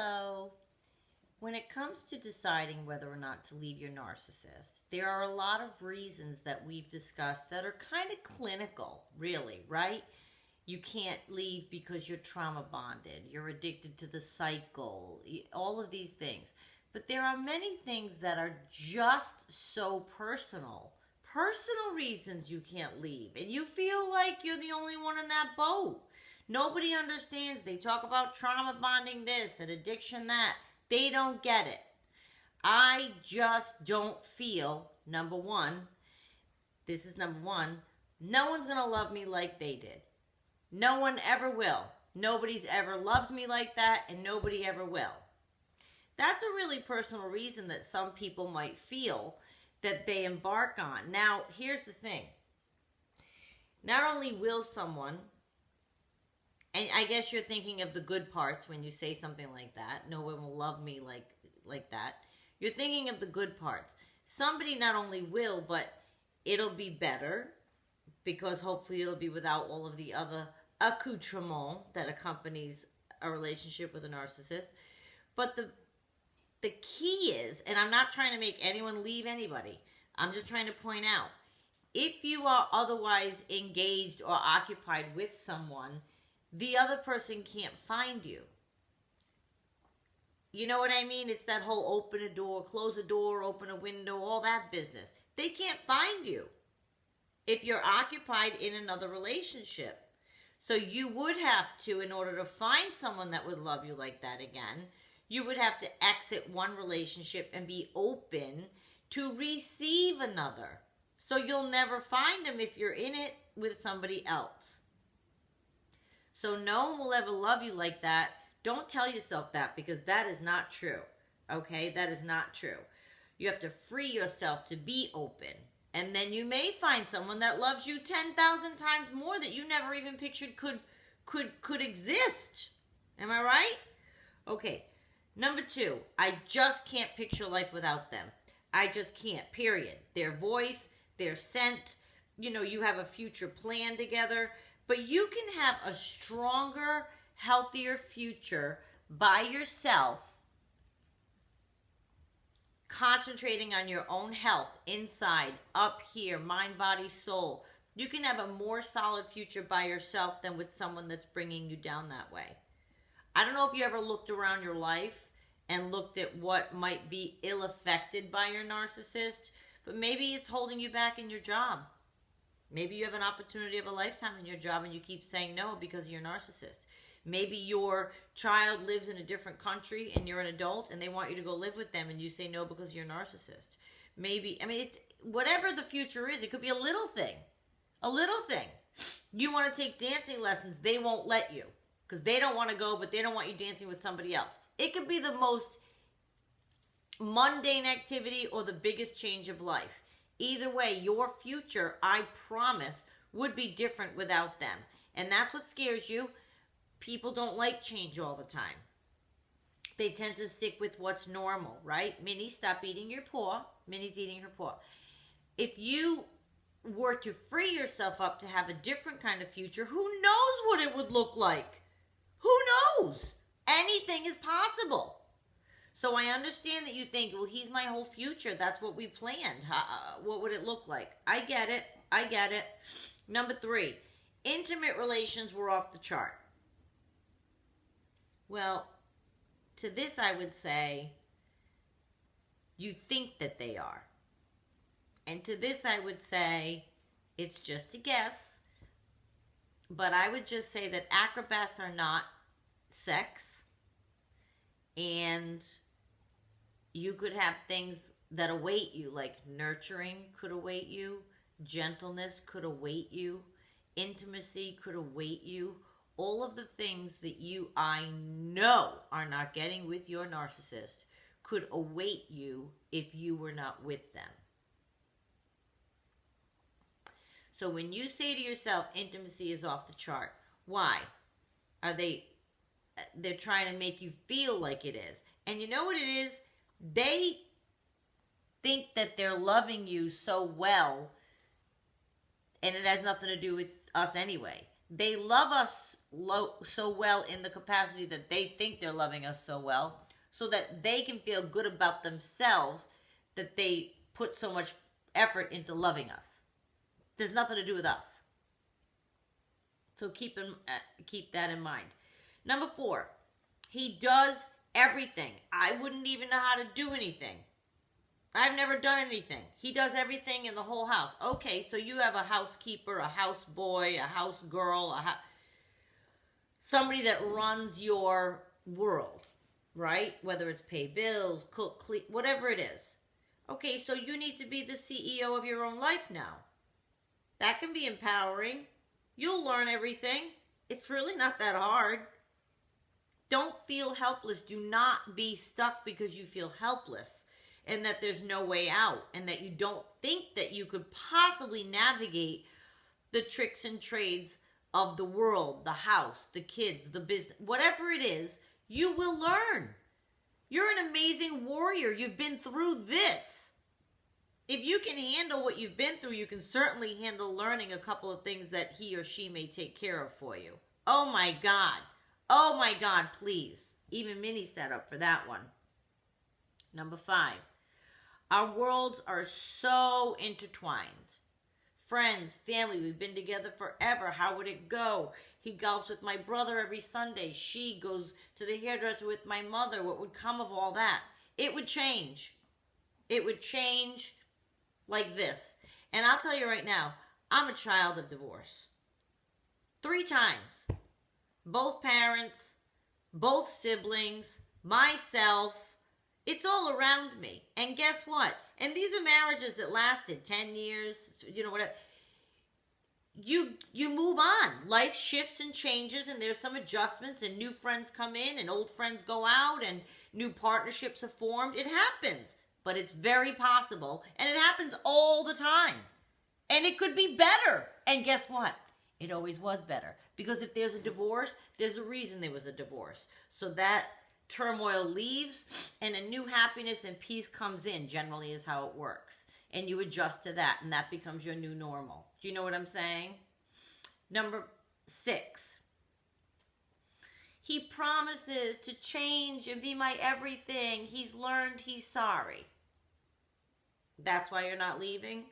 Hello. When it comes to deciding whether or not to leave your narcissist, there are a lot of reasons that we've discussed that are kind of clinical, really, right? You can't leave because you're trauma bonded, you're addicted to the cycle, all of these things. But there are many things that are just so personal. Personal reasons you can't leave. And you feel like you're the only one in that boat. Nobody understands. They talk about trauma bonding this and addiction that. They don't get it. I just don't feel, number one, this is number one, no one's going to love me like they did. No one ever will. Nobody's ever loved me like that, and nobody ever will. That's a really personal reason that some people might feel that they embark on. Now, here's the thing. Not only will someone, and I guess you're thinking of the good parts when you say something like that. No one will love me like that. You're thinking of the good parts. Somebody not only will, but it'll be better because hopefully it'll be without all of the other accoutrement that accompanies a relationship with a narcissist. But the key is, and I'm not trying to make anyone leave anybody. I'm just trying to point out, if you are otherwise engaged or occupied with someone, the other person can't find you. You know what I mean? It's that whole open a door, close a door, open a window, all that business. They can't find you if you're occupied in another relationship. So you would have to, in order to find someone that would love you like that again, you would have to exit one relationship and be open to receive another. So you'll never find them if you're in it with somebody else. So no one will ever love you like that. Don't tell yourself that, because that is not true. Okay? That is not true. You have to free yourself to be open. And then you may find someone that loves you 10,000 times more that you never even pictured could exist. Am I right? Okay. Number two, I just can't picture life without them. I just can't, period. Their voice, their scent, you have a future plan together. But you can have a stronger, healthier future by yourself, concentrating on your own health, inside, up here, mind, body, soul. You can have a more solid future by yourself than with someone that's bringing you down that way. I don't know if you ever looked around your life and looked at what might be ill-affected by your narcissist, but maybe it's holding you back in your job. Maybe you have an opportunity of a lifetime in your job and you keep saying no because you're a narcissist. Maybe your child lives in a different country and you're an adult and they want you to go live with them and you say no because you're a narcissist. Maybe, whatever the future is, it could be a little thing. A little thing. You want to take dancing lessons, they won't let you because they don't want to go, but they don't want you dancing with somebody else. It could be the most mundane activity or the biggest change of life. Either way, your future, I promise, would be different without them. And that's what scares you. People don't like change all the time. They tend to stick with what's normal, right? Minnie, stop eating your paw. Minnie's eating her paw. If you were to free yourself up to have a different kind of future, who knows what it would look like? Who knows? Anything is possible. So I understand that you think, well, he's my whole future. That's what we planned. What would it look like? I get it. I get it. Number three, intimate relations were off the chart. Well, to this I would say, you think that they are. And to this I would say, it's just a guess. But I would just say that acrobats are not sex. And you could have things that await you, like nurturing could await you, gentleness could await you, intimacy could await you. All of the things that I know are not getting with your narcissist could await you if you were not with them. So when you say to yourself, intimacy is off the chart, why? They're trying to make you feel like it is. And you know what it is? They think that they're loving you so well, and it has nothing to do with us anyway. They love us so well in the capacity that they think they're loving us so well, so that they can feel good about themselves that they put so much effort into loving us. There's nothing to do with us. So keep that in mind. Number 4, he does everything. I wouldn't even know how to do anything. I've never done anything. He does everything in the whole house. Okay, so you have a housekeeper, a houseboy, a house girl, somebody that runs your world, right? Whether it's pay bills, cook, clean, whatever it is. Okay, so you need to be the CEO of your own life now. That can be empowering. You'll learn everything. It's really not that hard. Don't feel helpless. Do not be stuck because you feel helpless and that there's no way out and that you don't think that you could possibly navigate the tricks and trades of the world, the house, the kids, the business, whatever it is, you will learn. You're an amazing warrior. You've been through this. If you can handle what you've been through, you can certainly handle learning a couple of things that he or she may take care of for you. Oh my God. Oh my God, please. Even Minnie set up for that one. Number 5. Our worlds are so intertwined. Friends, family, we've been together forever. How would it go? He golfs with my brother every Sunday. She goes to the hairdresser with my mother. What would come of all that? It would change. It would change like this. And I'll tell you right now, I'm a child of divorce. 3 times. Both parents, both siblings, myself. It's all around me. And guess what? And these are marriages that lasted 10 years, whatever. You move on. Life shifts and changes, and there's some adjustments, and new friends come in, and old friends go out, and new partnerships are formed. It happens, but it's very possible, and it happens all the time. And it could be better. And guess what? It always was better. Because if there's a divorce, there's a reason there was a divorce. So that turmoil leaves, and a new happiness and peace comes in, generally is how it works. And you adjust to that, and that becomes your new normal. Do you know what I'm saying? Number 6. He promises to change and be my everything. He's learned, he's sorry. That's why you're not leaving?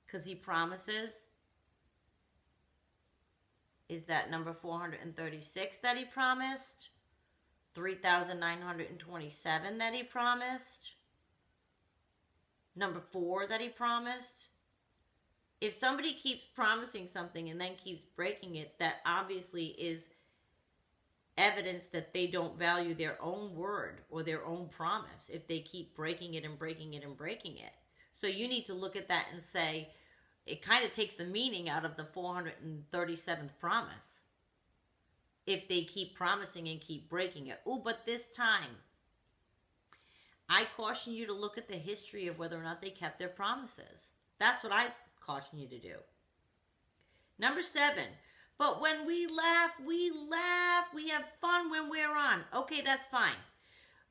Because he promises? Is that number 436 that he promised? 3,927 that he promised? Number 4 that he promised? If somebody keeps promising something and then keeps breaking it, that obviously is evidence that they don't value their own word or their own promise if they keep breaking it and breaking it and breaking it. So you need to look at that and say, it kind of takes the meaning out of the 437th promise. If they keep promising and keep breaking it. Oh, but this time, I caution you to look at the history of whether or not they kept their promises. That's what I caution you to do. Number 7, but when we laugh, we have fun when we're on. Okay, that's fine.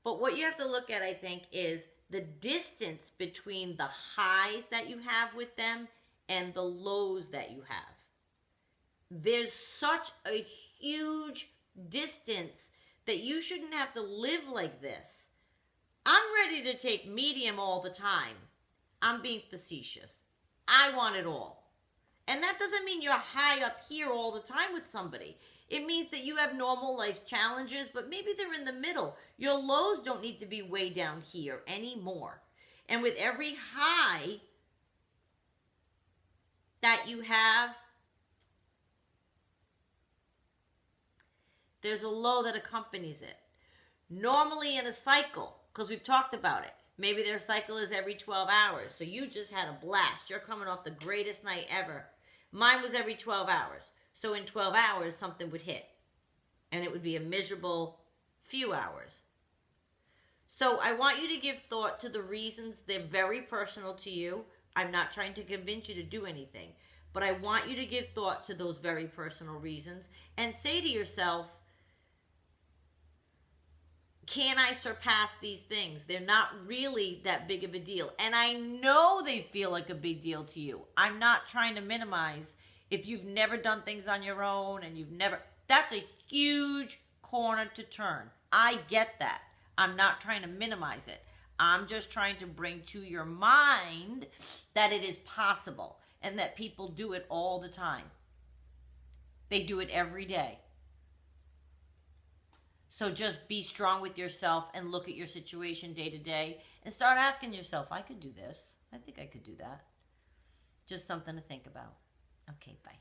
But what you have to look at, I think, is the distance between the highs that you have with them and the lows that you have. There's such a huge distance that you shouldn't have to live like this. I'm ready to take medium all the time. I'm being facetious. I want it all. And that doesn't mean you're high up here all the time with somebody. It means that you have normal life challenges, but maybe they're in the middle. Your lows don't need to be way down here anymore. And with every high that you have, there's a low that accompanies it. Normally in a cycle, because we've talked about it, maybe their cycle is every 12 hours. So you just had a blast. You're coming off the greatest night ever. Mine was every 12 hours. So in 12 hours, something would hit. And it would be a miserable few hours. So I want you to give thought to the reasons. They're very personal to you. I'm not trying to convince you to do anything. But I want you to give thought to those very personal reasons. And say to yourself, can I surpass these things? They're not really that big of a deal. And I know they feel like a big deal to you. I'm not trying to minimize If you've never done things on your own and that's a huge corner to turn. I get that. I'm not trying to minimize it. I'm just trying to bring to your mind that it is possible and that people do it all the time. They do it every day. So just be strong with yourself and look at your situation day to day and start asking yourself, I could do this. I think I could do that. Just something to think about. Okay, bye.